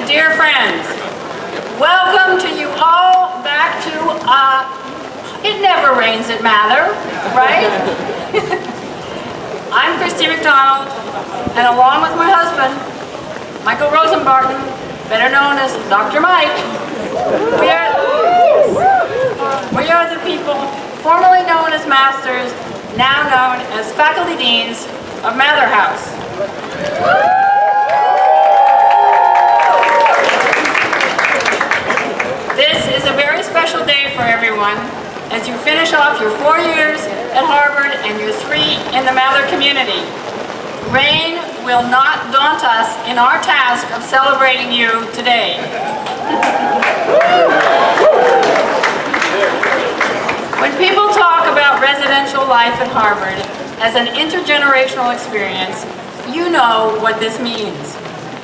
Dear friends, welcome to you all back to It Never Rains at Mather, right? I'm Christy McDonald, and along with my husband, Michael Rosenbarton, better known as Dr. Mike, we are the people formerly known as Masters, now known as Faculty Deans of Mather House. This is a very special day for everyone as you finish off your 4 years at Harvard and your 3 in the Mather community. Rain will not daunt us in our task of celebrating you today. When people talk about residential life at Harvard as an intergenerational experience, you know what this means.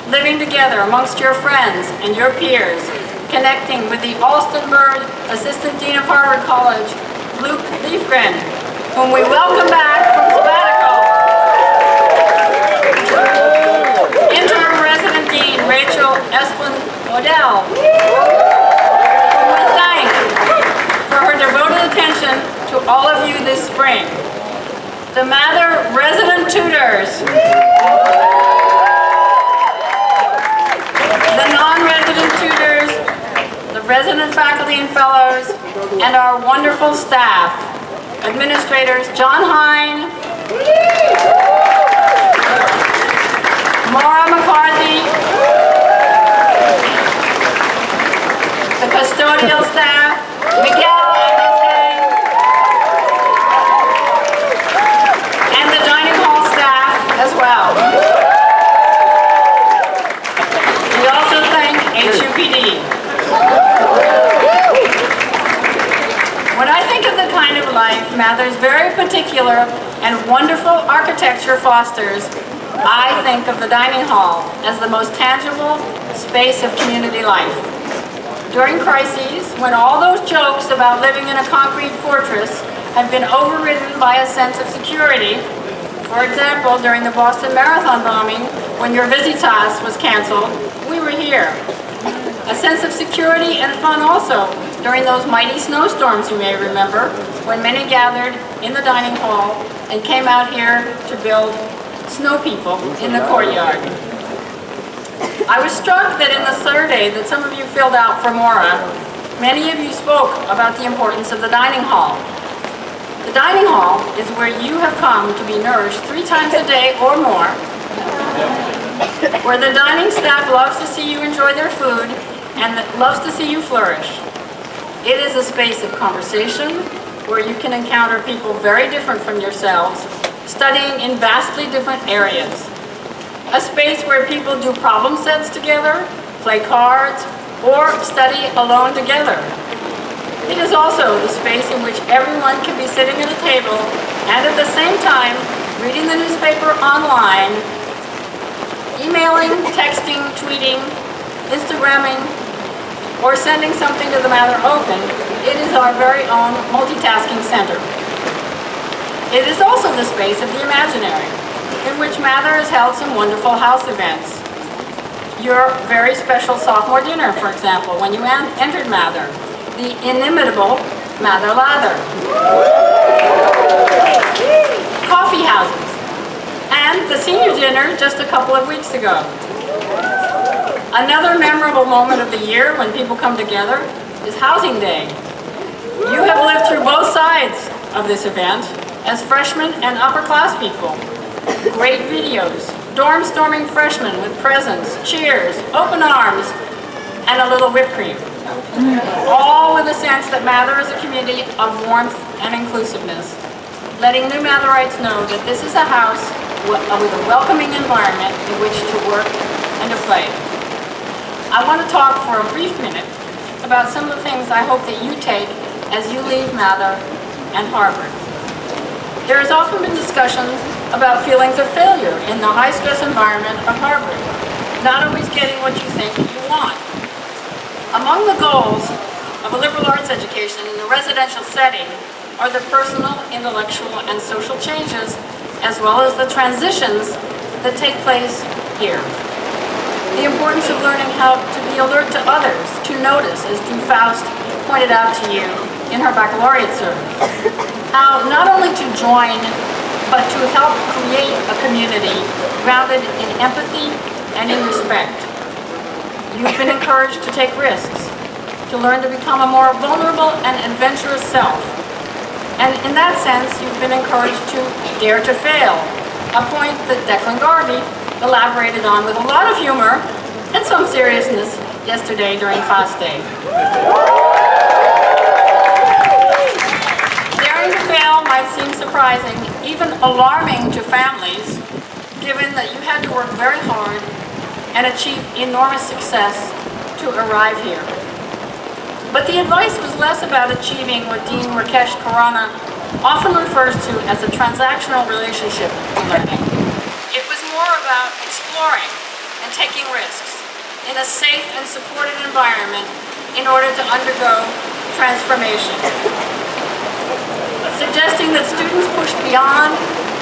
Living together amongst your friends and your peers, connecting with the Alstenberg Assistant Dean of Harvard College, Luke Liefgren, whom we welcome back from sabbatical. Interim Resident Dean Rachel Esplin-Odell, whom we thank for her devoted attention to all of you this spring. The Mather Resident Tutors, the non-resident tutors, the resident faculty and fellows, and our wonderful staff, administrators John Hine, Maura McCarthy, the custodial staff, Miguel and the dining hall staff as well. We also thank HUPD. When I think of the kind of life Mather's very particular and wonderful architecture fosters, I think of the dining hall as the most tangible space of community life. During crises, when all those jokes about living in a concrete fortress have been overridden by a sense of security, for example, during the Boston Marathon bombing, when your Visitas was canceled, we were here. A sense of security and fun also during those mighty snowstorms, you may remember, when many gathered in the dining hall and came out here to build snow people in the courtyard. I was struck that in the survey that some of you filled out for Maura, many of you spoke about the importance of the dining hall. The dining hall is where you have come to be nourished 3 times a day or more, where the dining staff loves to see you enjoy their food and loves to see you flourish. It is a space of conversation where you can encounter people very different from yourselves, studying in vastly different areas. A space where people do problem sets together, play cards, or study alone together. It is also the space in which everyone can be sitting at a table and at the same time reading the newspaper online, emailing, texting, tweeting, Instagramming, or sending something to the Mather Open. It is our very own multitasking center. It is also the space of the imaginary, in which Mather has held some wonderful house events. Your very special sophomore dinner, for example, when you entered Mather, the inimitable Mather Lather. Coffee houses, and the senior dinner just a couple of weeks ago. Another memorable moment of the year when people come together is Housing Day. You have lived through both sides of this event as freshmen and upper class people. Great videos, dorm storming freshmen with presents, cheers, open arms, and a little whipped cream. All with a sense that Mather is a community of warmth and inclusiveness, letting new Matherites know that this is a house with a welcoming environment in which to work and to play. I want to talk for a brief minute about some of the things I hope that you take as you leave Mather and Harvard. There has often been discussion about feelings of failure in the high-stress environment of Harvard, not always getting what you think you want. Among the goals of a liberal arts education in the residential setting are the personal, intellectual, and social changes, as well as the transitions that take place here. the importance of learning how to be alert to others, to notice, as Drew Faust pointed out to you in her baccalaureate service. How not only to join, but to help create a community grounded in empathy and in respect. You've been encouraged to take risks, to learn to become a more vulnerable and adventurous self. And in that sense, you've been encouraged to dare to fail, a point that Declan Garvey elaborated on with a lot of humor and some seriousness yesterday during class day. Daring to fail might seem surprising, even alarming to families, given that you had to work very hard and achieve enormous success to arrive here. But the advice was less about achieving what Dean Rakesh Khurana often refers to as a transactional relationship to learning. It was more about exploring and taking risks in a safe and supported environment in order to undergo transformation. Suggesting that students push beyond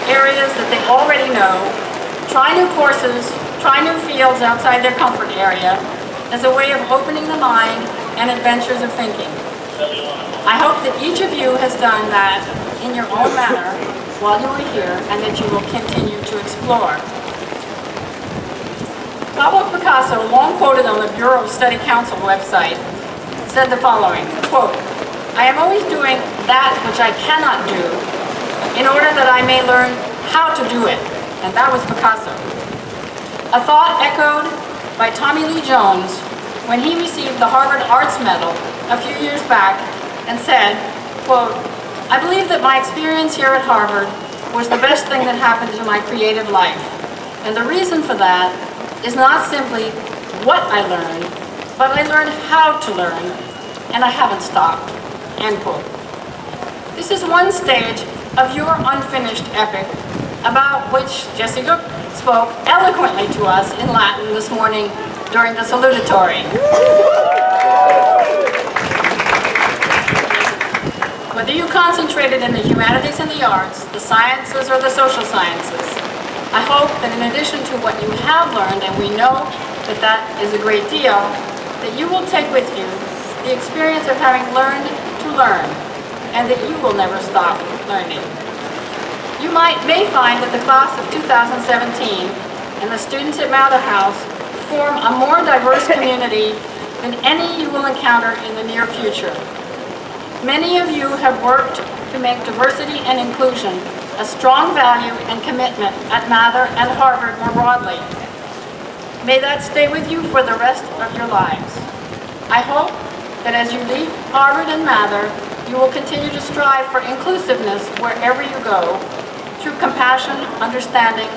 areas that they already know, try new courses, try new fields outside their comfort area as a way of opening the mind and adventures of thinking. I hope that each of you has done that in your own manner while you were here, and that you will continue to explore. Pablo Picasso, long quoted on the Bureau of Study Council website, said the following, quote, "I am always doing that which I cannot do in order that I may learn how to do it." And that was Picasso. A thought echoed by Tommy Lee Jones when he received the Harvard Arts Medal a few years back and said, quote, "I believe that my experience here at Harvard was the best thing that happened to my creative life. And the reason for that is not simply what I learned, but I learned how to learn, and I haven't stopped." End quote. This is one stage of your unfinished epic, about which Jesse Cook spoke eloquently to us in Latin this morning during the salutatory. Whether you concentrated in the humanities and the arts, the sciences, or the social sciences, I hope that in addition to what you have learned, and we know that that is a great deal, that you will take with you the experience of having learned to learn, and that you will never stop learning. You may find that the class of 2017 and the students at Mather House form a more diverse community than any you will encounter in the near future. Many of you have worked to make diversity and inclusion a strong value and commitment at Mather and Harvard more broadly. May that stay with you for the rest of your lives. I hope that as you leave Harvard and Mather, you will continue to strive for inclusiveness wherever you go, through compassion, understanding,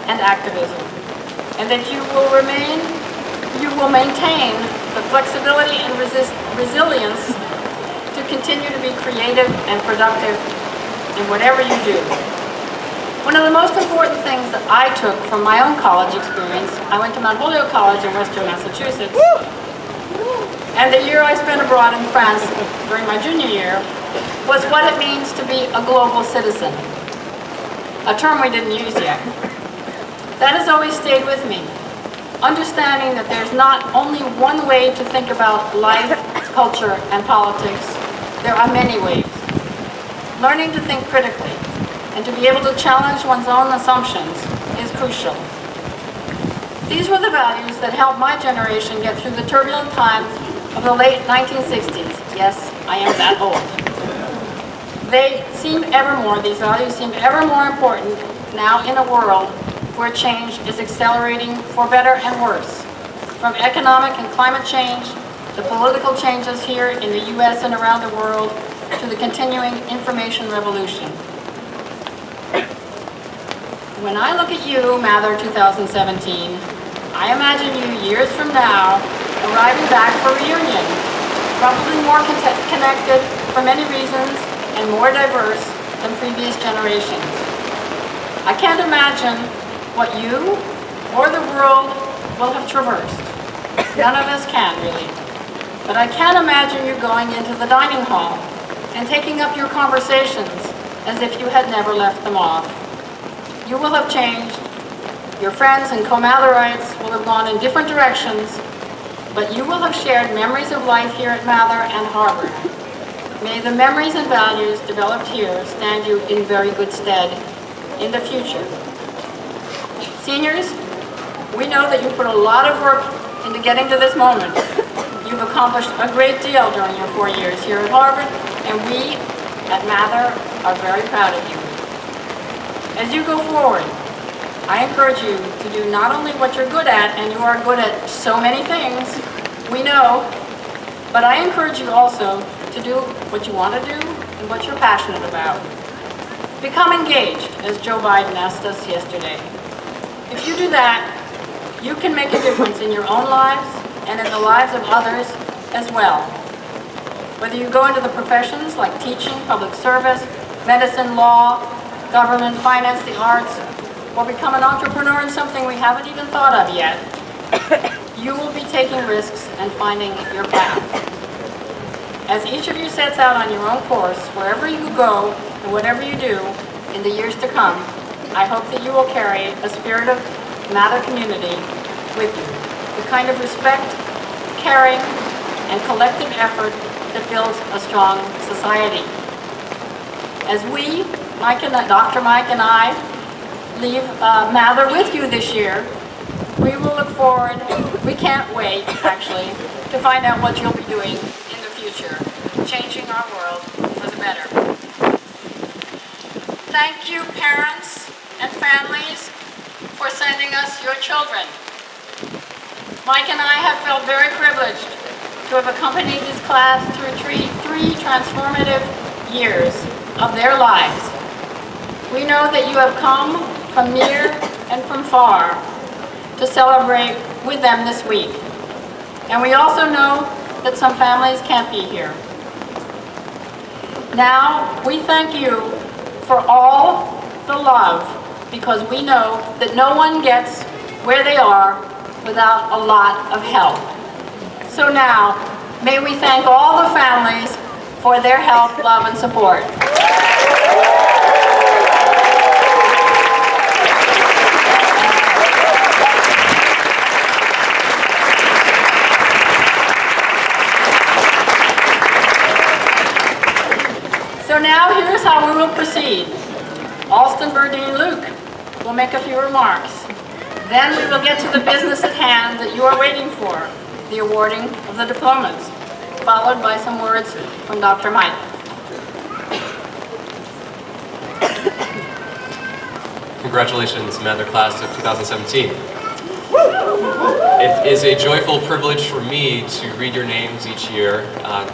and activism. And that you will maintain the flexibility and resilience to continue to be creative and productive in whatever you do. One of the most important things that I took from my own college experience, I went to Mount Holyoke College in Western Massachusetts, and the year I spent abroad in France during my junior year, was what it means to be a global citizen, a term we didn't use yet. That has always stayed with me, understanding that there's not only one way to think about life, culture, and politics. There are many ways. Learning to think critically and to be able to challenge one's own assumptions is crucial. These were the values that helped my generation get through the turbulent times of the late 1960s. Yes, I am that old. These values seem ever more important now in a world where change is accelerating for better and worse. From economic and climate change, the political changes here in the US and around the world, to the continuing information revolution. When I look at you, Mather 2017, I imagine you years from now arriving back for reunion, probably more connected for many reasons and more diverse than previous generations. I can't imagine what you or the world will have traversed. None of us can, really. But I can imagine you going into the dining hall and taking up your conversations as if you had never left them off. You will have changed, Your friends and co-Matherites will have gone in different directions, but you will have shared memories of life here at Mather and Harvard. May the memories and values developed here stand you in very good stead in the future. Seniors, we know that you put a lot of work into getting to this moment. You've accomplished a great deal during your 4 years here at Harvard, and we at Mather are very proud of you. As you go forward, I encourage you to do not only what you're good at, and you are good at so many things, we know, but I encourage you also to do what you want to do and what you're passionate about. Become engaged, as Joe Biden asked us yesterday. If you do that, you can make a difference in your own lives and in the lives of others as well. Whether you go into the professions like teaching, public service, medicine, law, government, finance, the arts, or become an entrepreneur in something we haven't even thought of yet, you will be taking risks and finding your path. As each of you sets out on your own course, wherever you go and whatever you do in the years to come, I hope that you will carry a spirit of Mather community with you, the kind of respect, caring, and collective effort that builds a strong society. As we, Dr. Mike and I, leave Mather with you this year, we will look forward, we can't wait actually, to find out what you'll be doing in the future, changing our world for the better. Thank you, parents and families, for sending us your children. Mike and I have felt very privileged to have accompanied this class through three transformative years of their lives. We know that you have come from near and from far to celebrate with them this week. And we also know that some families can't be here. Now, we thank you for all the love, because we know that no one gets where they are without a lot of help. So now, may we thank all the families for their help, love, and support. So now here's how we will proceed. Alston, Burdine, Luke will make a few remarks. Then we will get to the business at hand that you are waiting for, the awarding of the diplomas, followed by some words from Dr. Mike. Congratulations, Mather class of 2017. It is a joyful privilege for me to read your names each year,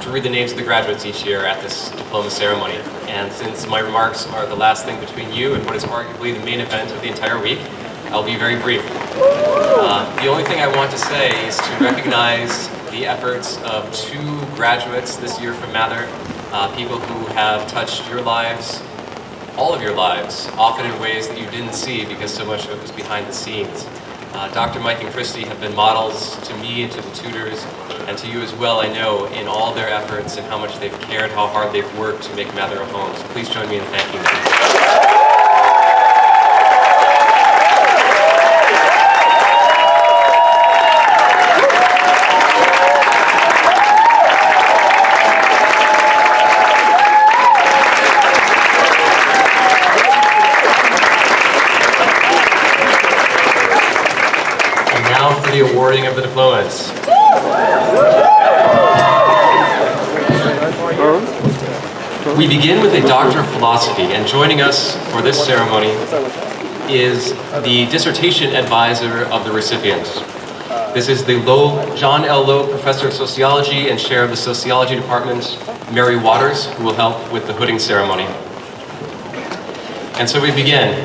to read the names of the graduates each year at this diploma ceremony. And since my remarks are the last thing between you and what is arguably the main event of the entire week, I'll be very brief. The only thing I want to say is to recognize the efforts of 2 graduates this year from Mather, people who have touched your lives, all of your lives, often in ways that you didn't see because so much of it was behind the scenes. Dr. Mike and Christy have been models to me and to the tutors, and to you as well, I know, in all their efforts and how much they've cared, how hard they've worked to make Mather a home. So please join me in thanking them. The awarding of the diplomas. We begin with a Doctor of Philosophy, and joining us for this ceremony is the dissertation advisor of the recipients. This is the John L. Lowe Professor of Sociology and Chair of the Sociology Department, Mary Waters, who will help with the hooding ceremony. And so we begin.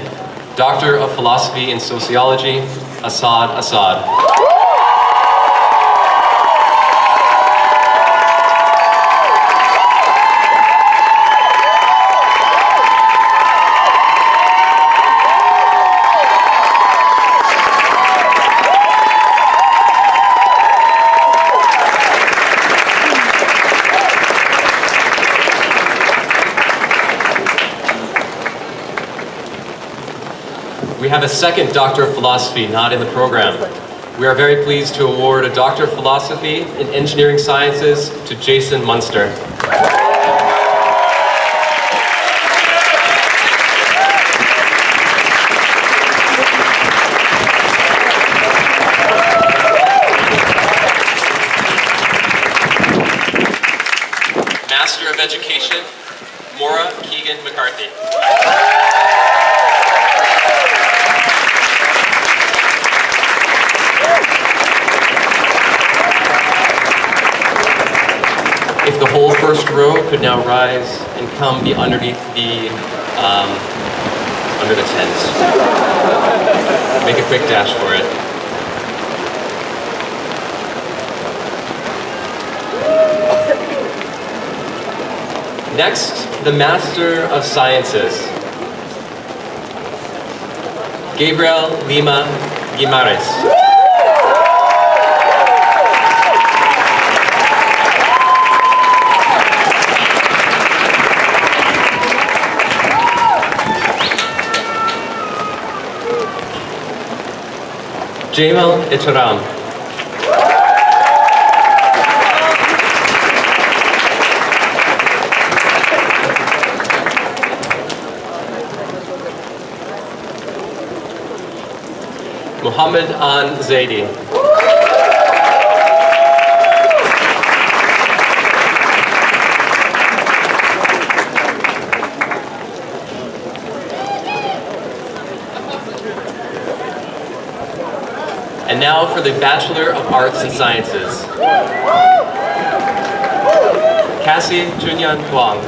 Doctor of Philosophy in Sociology, Assad. we have a second Doctor of Philosophy not in the program. We are very pleased to award a Doctor of Philosophy in Engineering Sciences to Jason Munster. Master of Education, Maura Keegan McCarthy. If the whole first row could now rise and come be underneath the, under the tent. Make a quick dash for it. Next, the Master of Sciences, Gabriel Lima Guimares. Jamal Itaram. Muhammad An Zaidi. And now for the Bachelor of Arts and Sciences. Cassie Junyan Huang.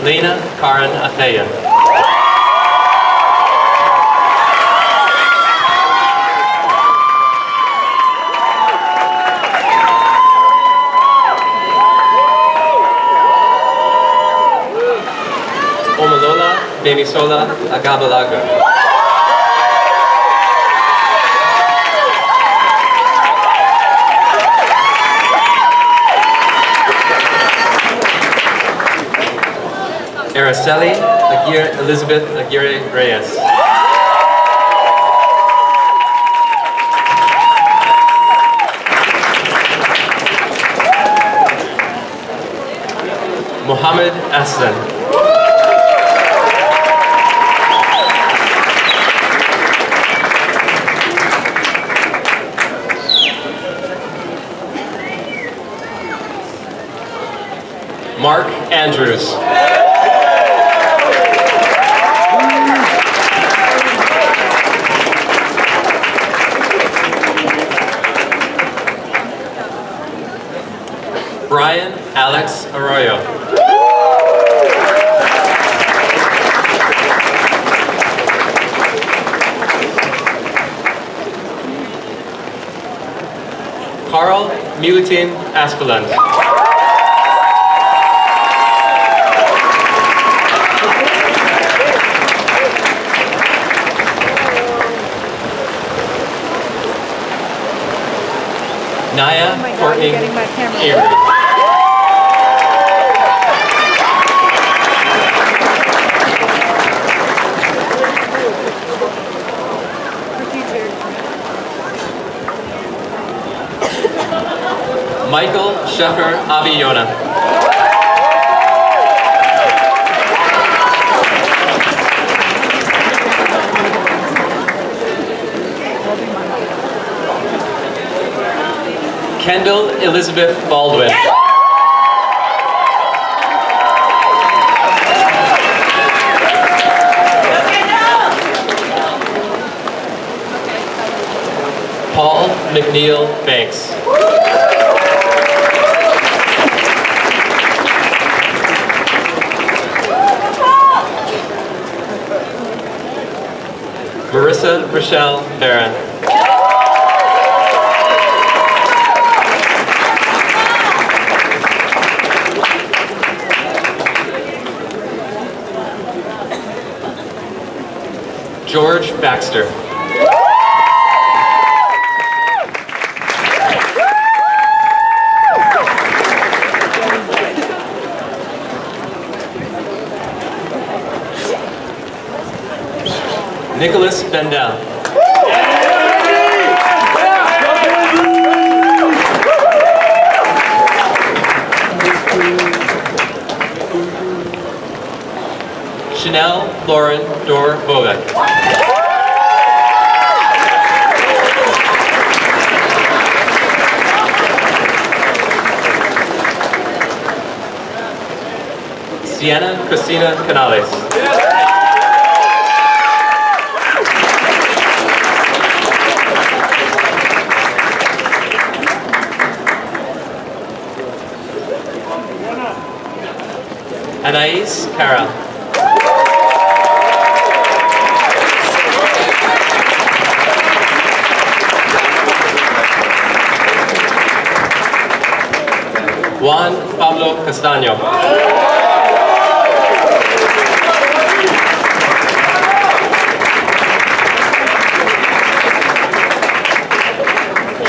Lena Karan Athaya. Omalola Bemisola Agabalaga. Araceli Elizabeth Aguirre Reyes. Mohammed Aslan. Mark Andrews. Brian Alex Arroyo. Carl Milutin Aspeland. Naya Courtney Avery. Michael Sheffer Abiyona. Kendall Elizabeth Baldwin. Paul McNeil Banks. Marissa Rochelle Barron. George Baxter. Nicholas Bendel. Chanel Lauren Dor Bovek. Sienna Christina Canales. Anais Cara. Juan Pablo Castaño.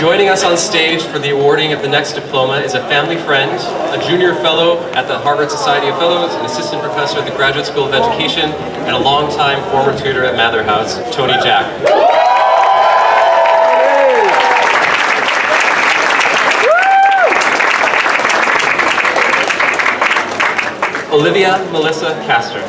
Joining us on stage for the awarding of the next diploma is a family friend, a junior fellow at the Harvard Society of Fellows, an assistant professor at the Graduate School of Education, and a longtime former tutor at Mather House, Tony Jack. Olivia Melissa Castor.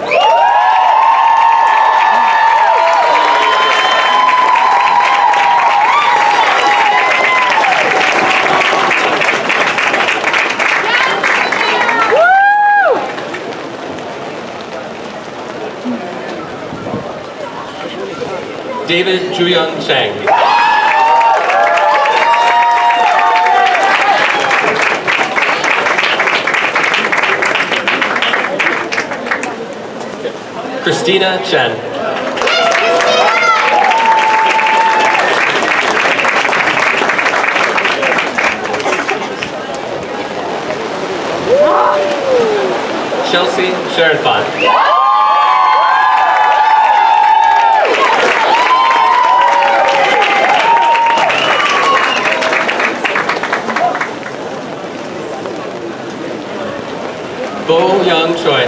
David Juyeon Chang. Christina Chen. Chelsea Sharonfon. Bo Young Choi.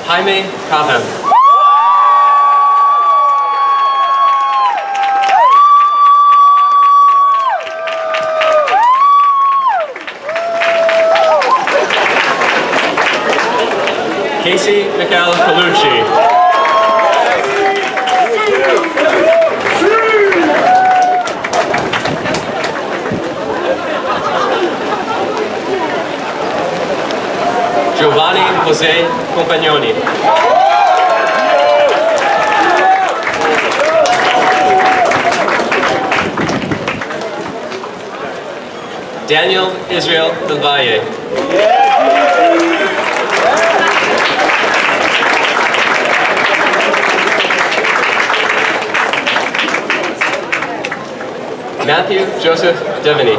Jaime Kahan. Casey Michael Colucci. Giovanni Jose Compagnoni. Daniel Israel Del Valle. Matthew Joseph Devaney.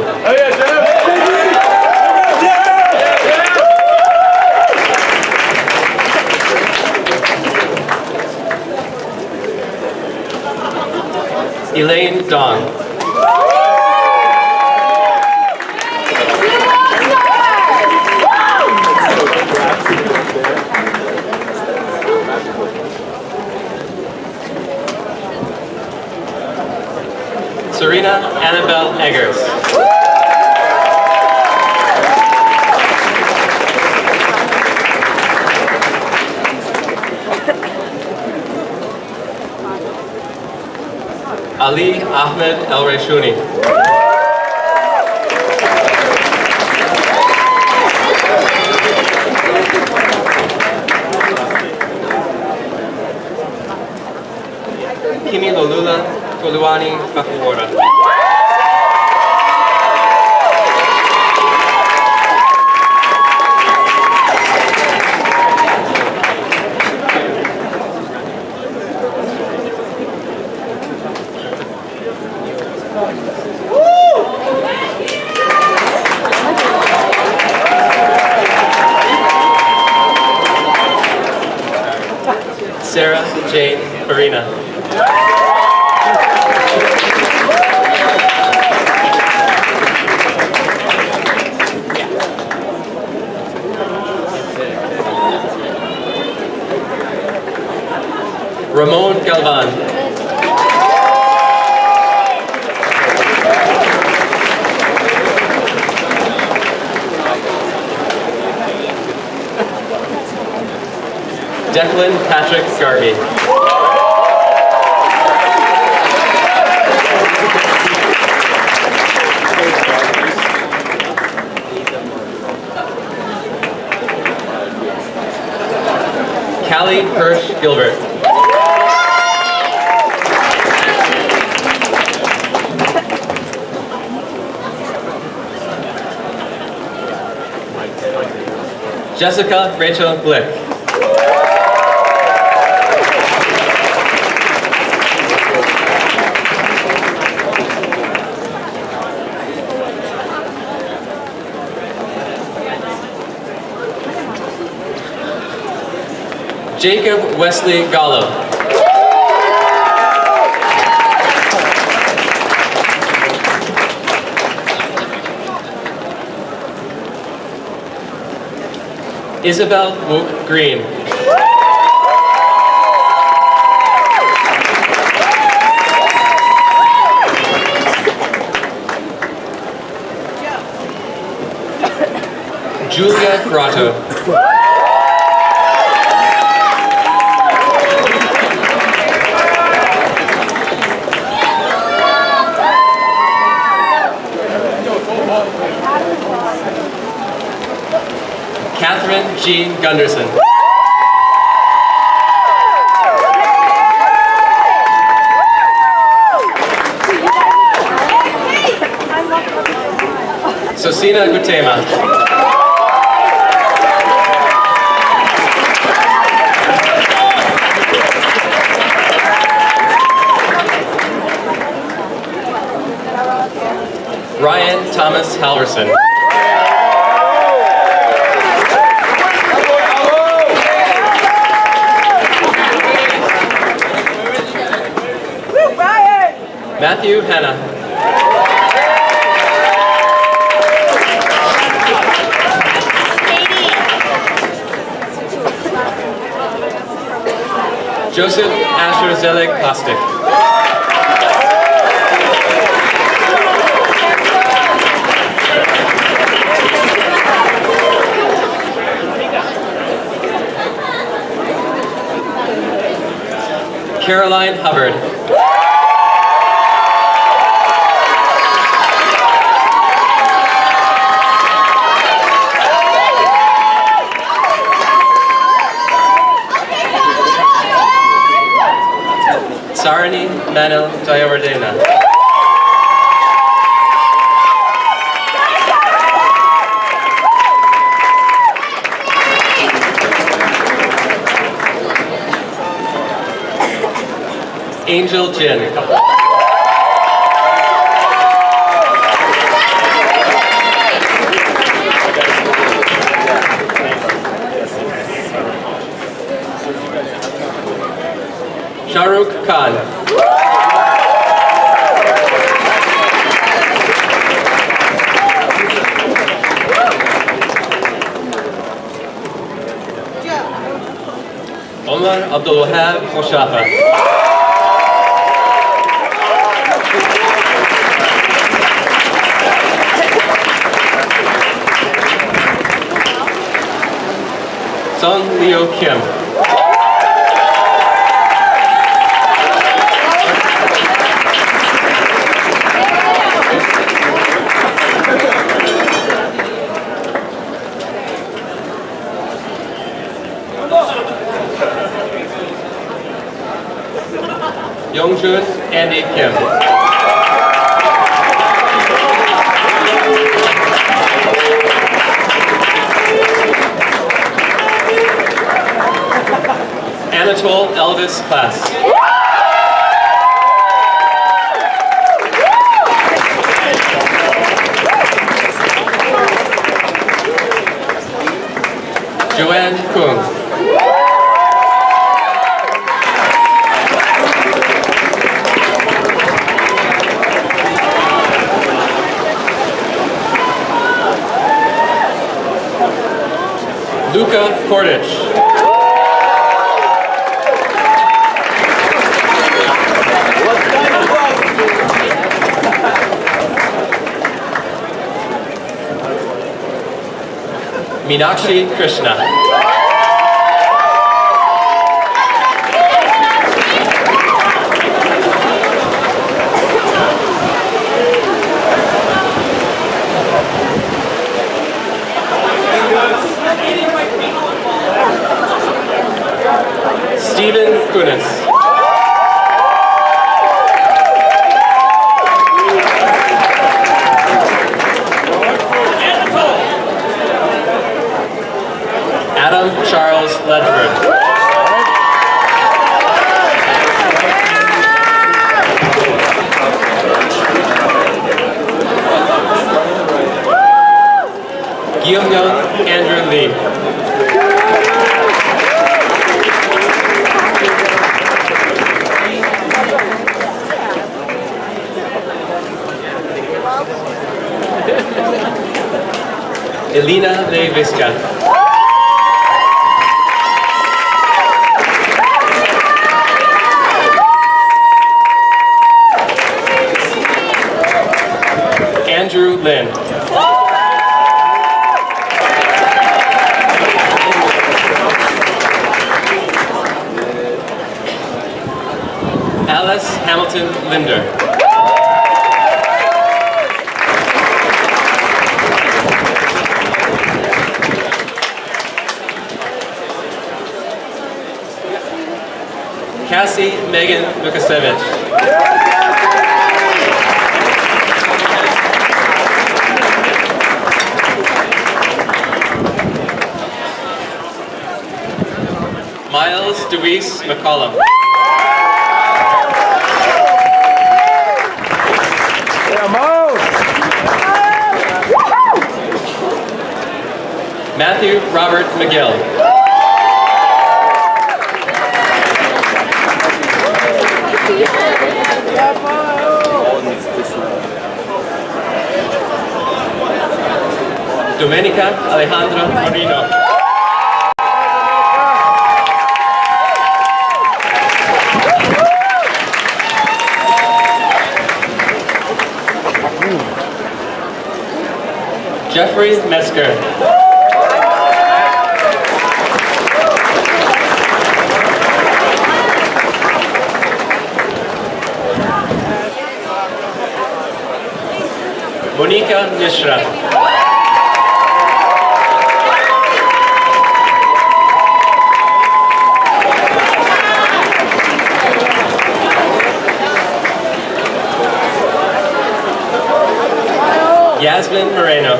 Elaine Dong. Serena Annabelle Eggers. Ali Ahmed El Reshuni. Kimi Lolula Toluani Fafuora. Sarah Jane Farina. Ramon Galvan. Declan Patrick Garvey. Callie Hirsch Gilbert. Jessica Rachel Glick. Jacob Wesley Gallo. Isabel Wook Green. Julia Grotto. Catherine Jean Gunderson. Sosina Gutema. Ryan Thomas Halverson. Matthew Hanna. Joseph Asher Zelig Kostic. Caroline Hubbard. Sarani Manel Jayawardena. Angel Jin. Shahrukh Khan. Omar Abdul Wahab Khoshafa. Song Leo Kim. Yongjun Andy Kim. Anatole Elvis Class. Joanne Kung. Luca Kordich. Meenakshi Krishna. Stephen Kunis. Adam Charles Ledford. Guillaume Young Andrew Lee. Elena Leviska. Andrew Lin. Alice Hamilton Linder. Cassie Megan Lukasevich. Miles DeWeese McCollum. Matthew Robert McGill. Domenica Alejandra Marino. Jeffrey Metzger. Monica Mishra. Yasmin Moreno.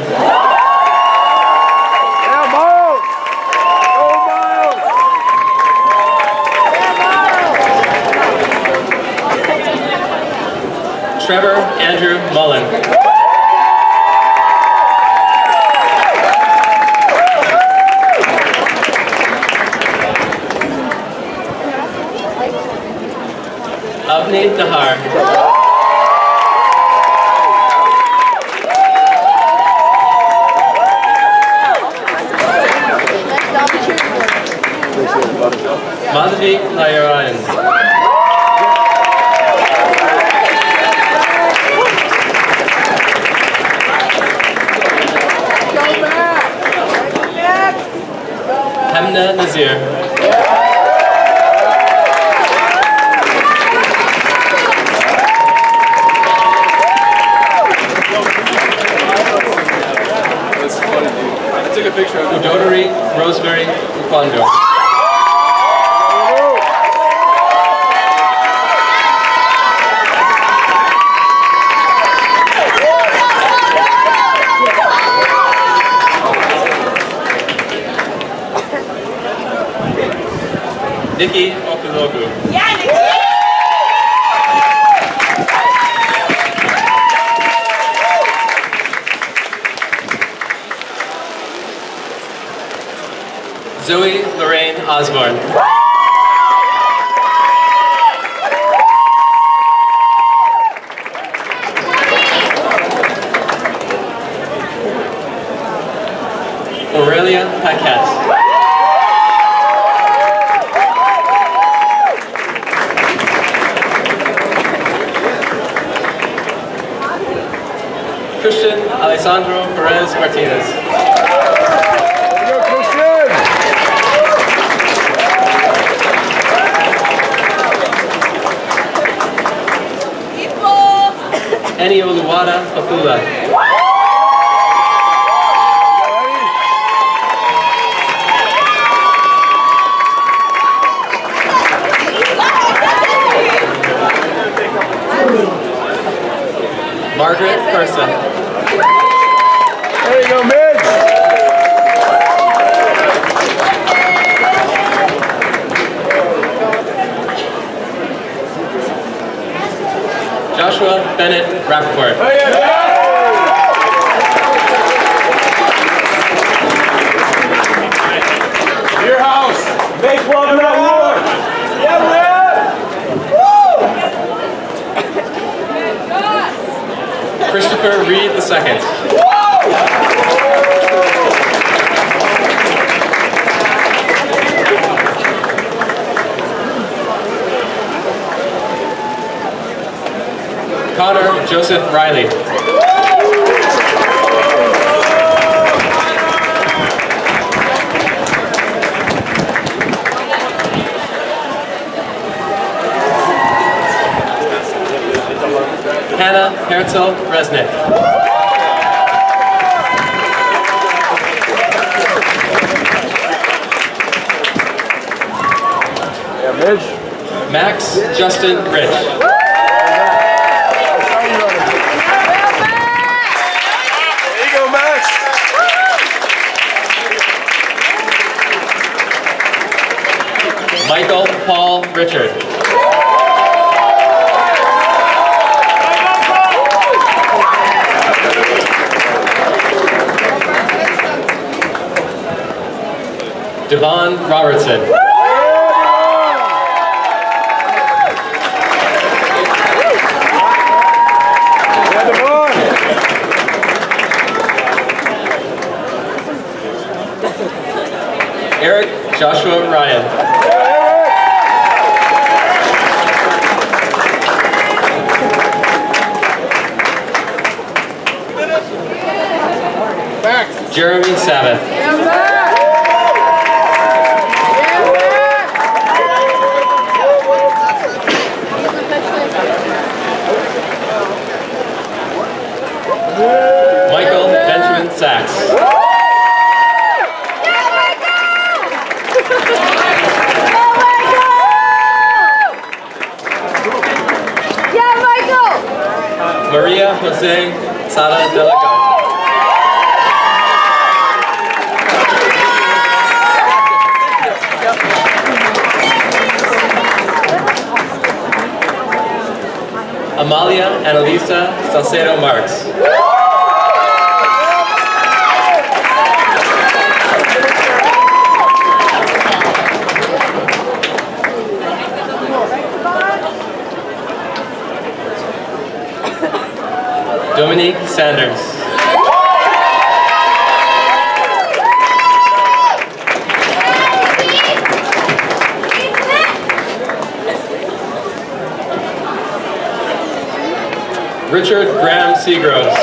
Trevor Andrew Mullen. Avni Nahar. Madhavi Nayarayan. Hamna Nazir. I took a picture of Udodori Rosemary Ukondo. Nikki Okulogu. Yeah, Nikki! Zoe Lorraine Osborne. Aurelia Paquette. Christian Alessandro Perez Martinez. Go, Christian! Eni Oluwada Papula. Margaret Persa. There you go, Midge! Joshua Bennett Rappaport. Oh, yeah. Your house! Make love, not war! Yeah, man! Christopher Reed II. Connor Joseph Riley. Hannah Herzl Resnick. Yeah, Midge. Max Justin Rich. There you go, Max! Michael Paul Richard. Devon Robertson. Eric Joshua Ryan. Jeremy Sabbath. Michael Benjamin Sachs. Maria Jose Sada de la Garza. Amalia Annalisa Salcedo Marks. Dominique Sanders. Richard Graham Seagroves.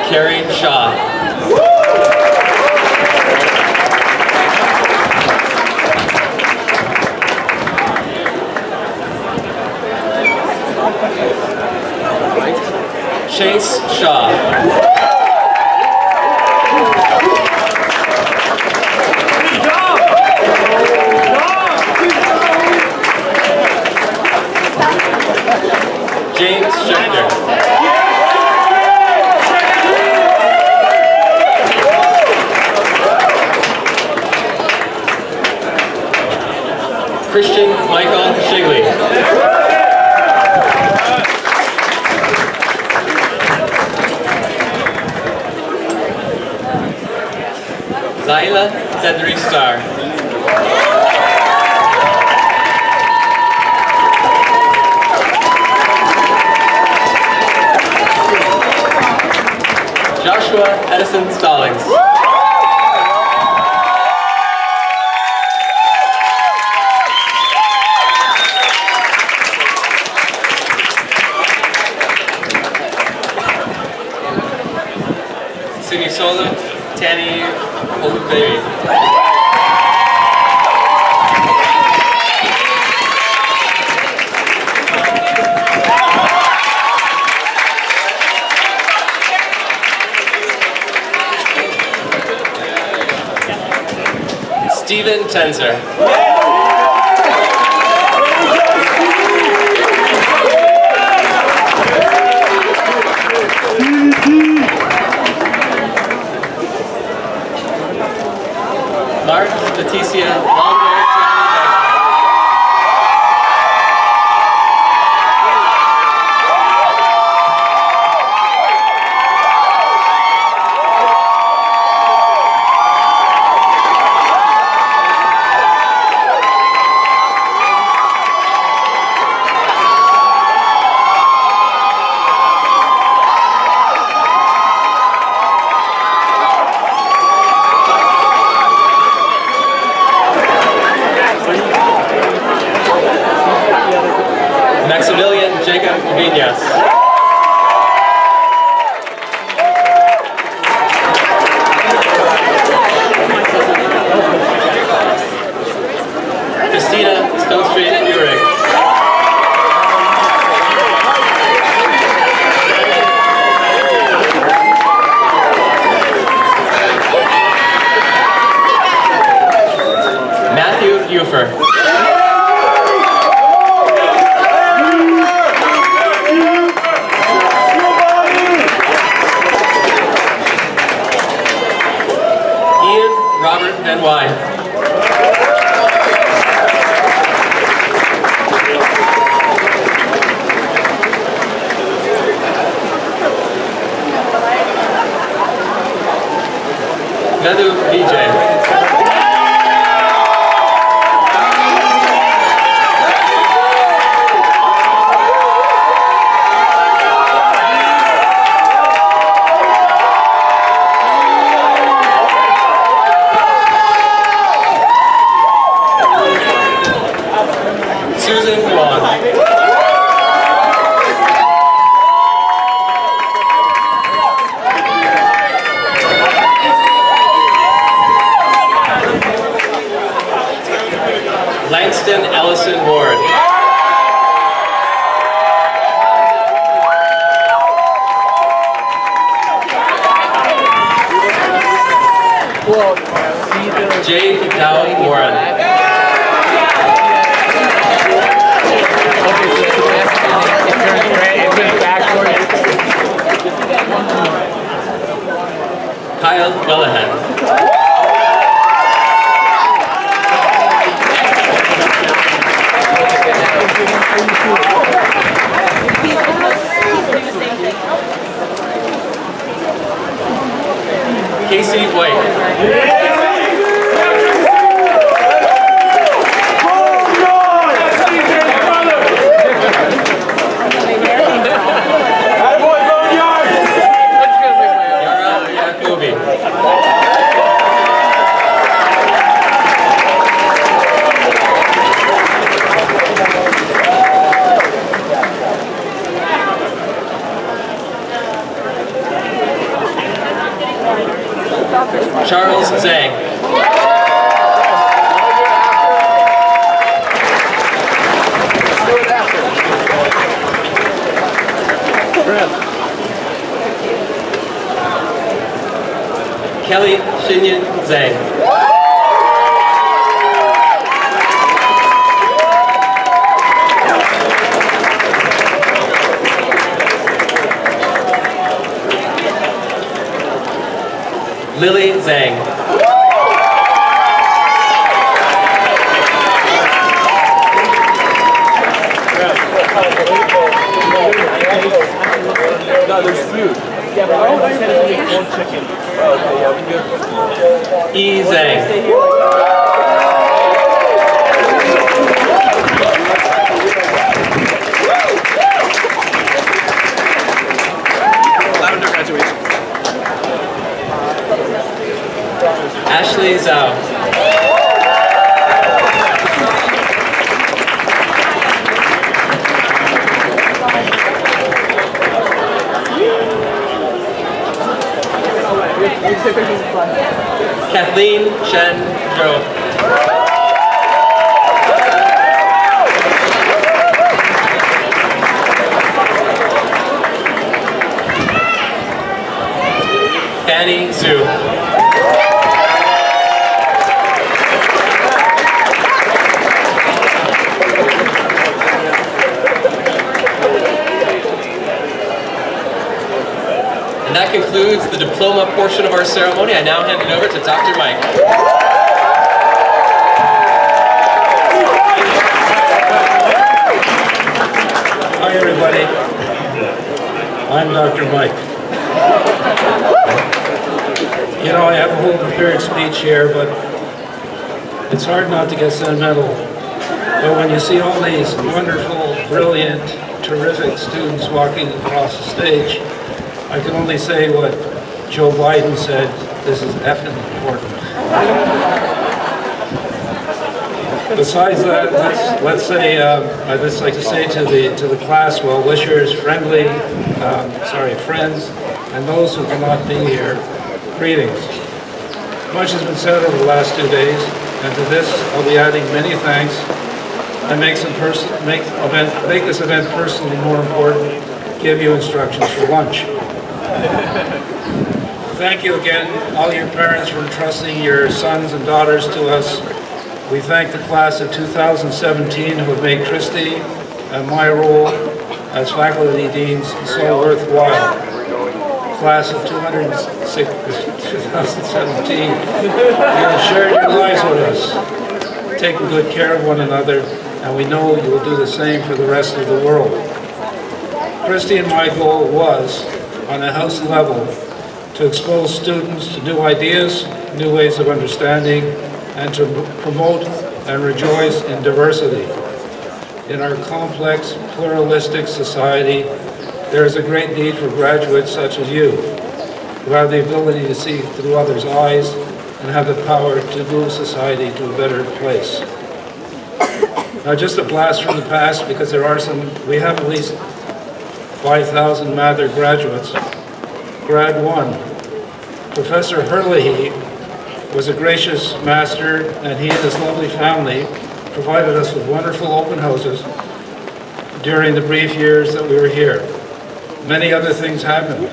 Carrie Shaw. Chase Shaw. James Schechter. Christian Michael Shigley. Laila Cedric Star. Joshua Edison Stallings. Simisola Tani Oluberi. Stephen Tenzer. Mark Leticia Longberg. Maximilian Jacob Viñas. Christina Stone Street Urick. Matthew Ufer. Robert Van Wyne. Madhu Vijay. Susan Wong. Langston Ellison Ward. Jade Dow Warren. Kyle Wellahan. Casey White. Charles Zhang. Kelly Shinyan Zhang. Lily Zhang. No, there's food. Yeah, but I want to eat one chicken. Okay, yeah, we can do Easy. Lavender graduation. Ashley's out. Kathleen Chen Zhou. Fanny Zhu. And that concludes the diploma portion of our ceremony. I now hand it over to Dr. Mike. Hi everybody, I'm Dr. Mike. You know, I have a whole prepared speech here, but it's hard not to get sentimental. But when you see all these wonderful, brilliant, terrific students walking across the stage, I can only say what Joe Biden said, this is effing important. Besides that, let's say, I'd just like to say to the class, well wishers, friends, and those who cannot be here, greetings. Much has been said over the last 2 days, and to this I'll be adding many thanks and make this event personally more important, give you instructions for lunch. Thank you again, all your parents, for entrusting your sons and daughters to us. We thank the class of 2017 who have made Christy and my role as faculty deans so worthwhile. Class of 2017, you have shared your lives with us, taking good care of one another, and we know you will do the same for the rest of the world. Christy and my goal was, on a house level, to expose students to new ideas, new ways of understanding, and to promote and rejoice in diversity. In our complex, pluralistic society, there is a great need for graduates such as you, who have the ability to see through others' eyes and have the power to move society to a better place. Now, just a blast from the past, because we have at least 5,000 Mather graduates. Grad 1, Professor Herlihy was a gracious master, and he and his lovely family provided us with wonderful open houses during the brief years that we were here. Many other things happened.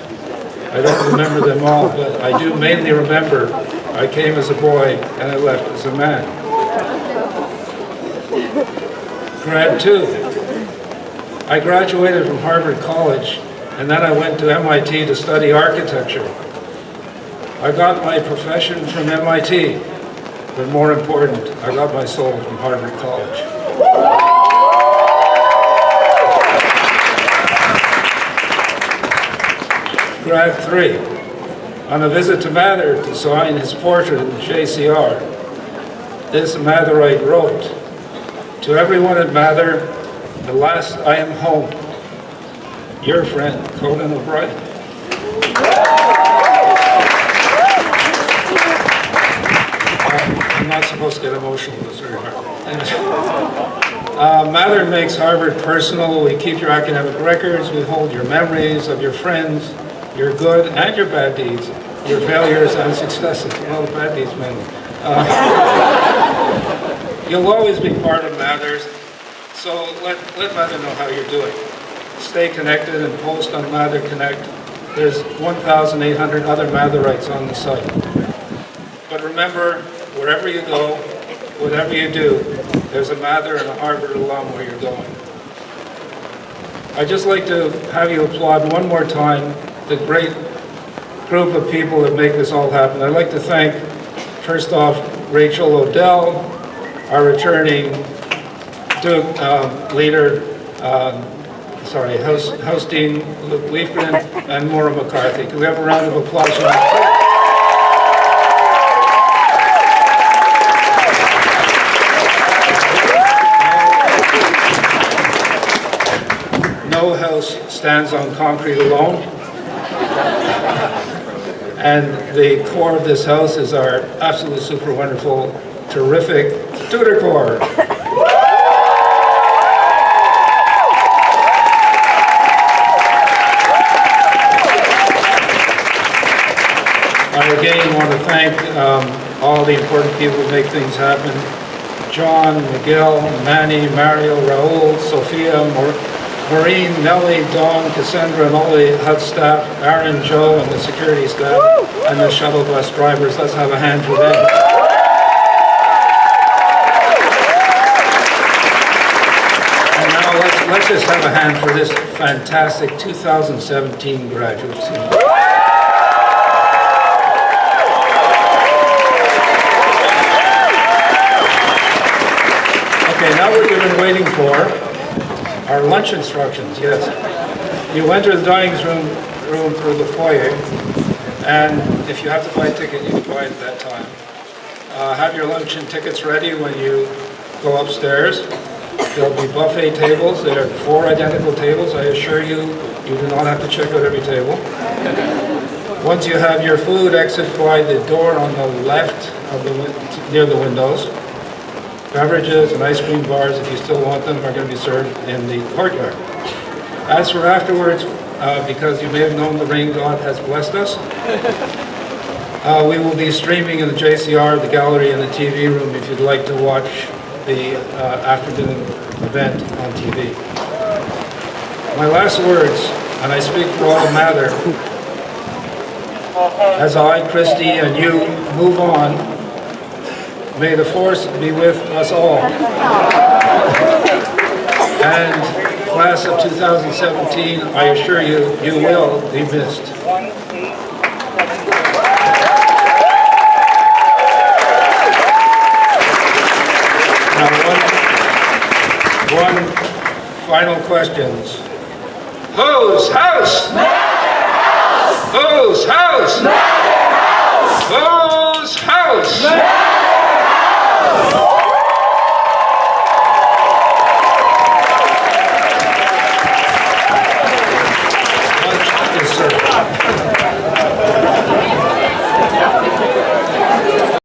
I don't remember them all, but I do mainly remember I came as a boy and I left as a man. Grad 2, I graduated from Harvard College, and then I went to MIT to study architecture. I got my profession from MIT, but more important, I got my soul from Harvard College. Grad 3, on a visit to Mather to sign his portrait in JCR, this Matherite wrote, "To everyone at Mather, the last I am home, your friend, Conan O'Brien." I'm not supposed to get emotional, it's very hard. Mather makes Harvard personal. We keep your academic records, we hold your memories of your friends, your good and your bad deeds, your failures and successes. Well, the bad deeds mainly. You'll always be part of Mather, so let Mather know how you're doing. Stay connected and post on Mather Connect. There's 1,800 other Matherites on the site. But remember, wherever you go, whatever you do, there's a Mather and a Harvard alum where you're going. I'd just like to have you applaud one more time the great group of people that make this all happen. I'd like to thank, first off, Rachel Odell, our returning Duke leader, hosting Luke Leifgren and Maura McCarthy. Can we have a round of applause for them? No house stands on concrete alone. And the core of this house is our absolutely super wonderful, terrific Tudor core. I again want to thank all the important people who make things happen. John, Miguel, Manny, Mario, Raul, Sophia, Maureen, Nellie, Dawn, Cassandra, and all the HUD staff, Aaron, Joe, and the security staff, and the shuttle bus drivers. Let's have a hand for them. And now let's just have a hand for this fantastic 2017 graduates. Okay, now what you've been waiting for. Our lunch instructions, yes. You enter the dining room through the foyer, and if you have to buy a ticket, you can buy it at that time. Have your lunch and tickets ready when you go upstairs. There'll be buffet tables. There are 4 identical tables. I assure you, you do not have to check out every table. Once you have your food, exit by the door on the left of near the windows. Beverages and ice cream bars, if you still want them, are going to be served in the courtyard. As for afterwards, because you may have known the rain god has blessed us, we will be streaming in the JCR, the gallery, and the TV room if you'd like to watch the afternoon event on TV. My last words, and I speak for all matter, as I, Christy, and you move on, may the force be with us all. And class of 2017, I assure you, you will be missed. Now, one final questions. Whose house? Whose house? Whose house?